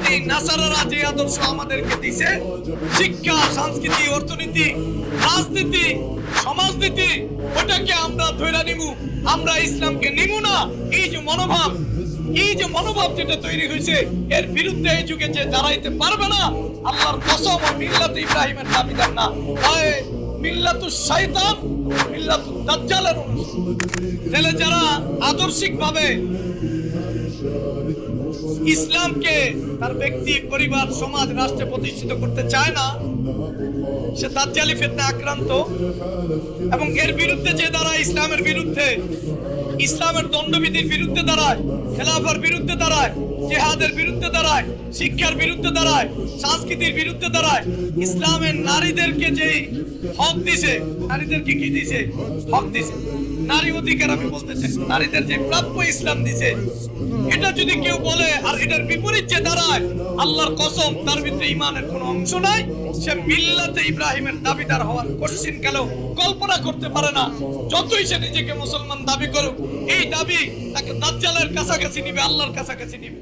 এই নাসারারা যে আদর্শ আমাদেরকে দিছে, শিক্ষা, সংস্কৃতি, অর্থনীতি, রাজনীতি, সমাজনীতি, ওটাকে আমরা ধরে নিব, আমরা ইসলামকে নিব না। এই যে মনোভাব যেটা তৈরি হয়েছে, এর বিরুদ্ধে এই যুগে যে দাঁড়াইতে পারবে না, আল্লাহর কসম ও মিল্লাতে ইব্রাহিমের দাবিদার না, হয় মিল্লাতুশ শাইতান, মিল্লাতুদ দাজ্জালের অনুসারী। তাহলে যারা আদর্শিক ভাবে ইসলামকে তার ব্যক্তি, পরিবার, সমাজ, রাষ্ট্রে প্রতিষ্ঠিত করতে চায় না, সে দাজ্জালি ফিতনায় আক্রান্ত। এবং এর বিরুদ্ধে যে দাঁড়ায়, ইসলামের বিরুদ্ধে, ইসলামের দণ্ডবিধির বিরুদ্ধে দাঁড়ায়, খেলাফার বিরুদ্ধে দাঁড়ায়, জিহাদের বিরুদ্ধে দাঁড়ায়, শিক্ষার বিরুদ্ধে দাঁড়ায়, সংস্কৃতির বিরুদ্ধে দাঁড়ায়, ইসলামের নারীদেরকে যে হক দিছে, নারীদেরকে কি দিছে? হক দিছে, নারী অধিকার। আমি বলতে চাই, নারীদের যে প্রাপ্য ইসলাম দিছে, এটা যদি কেউ বলে আর এটার বিপরীত যে দাঁড়ায়, আল্লাহর কসম তার ভিতরে ঈমানের কোনো অংশ নাই, সে মিল্লাতে ইব্রাহিমের দাবিদার হওয়ার কোশ্চিন কালেও কল্পনা করতে পারে না। যতই সে নিজেকে মুসলমান দাবি করুক, এই দাবি তাকে দাজ্জালের কাছাকাছি নিবে, আল্লাহর কাছাকাছি নিবে।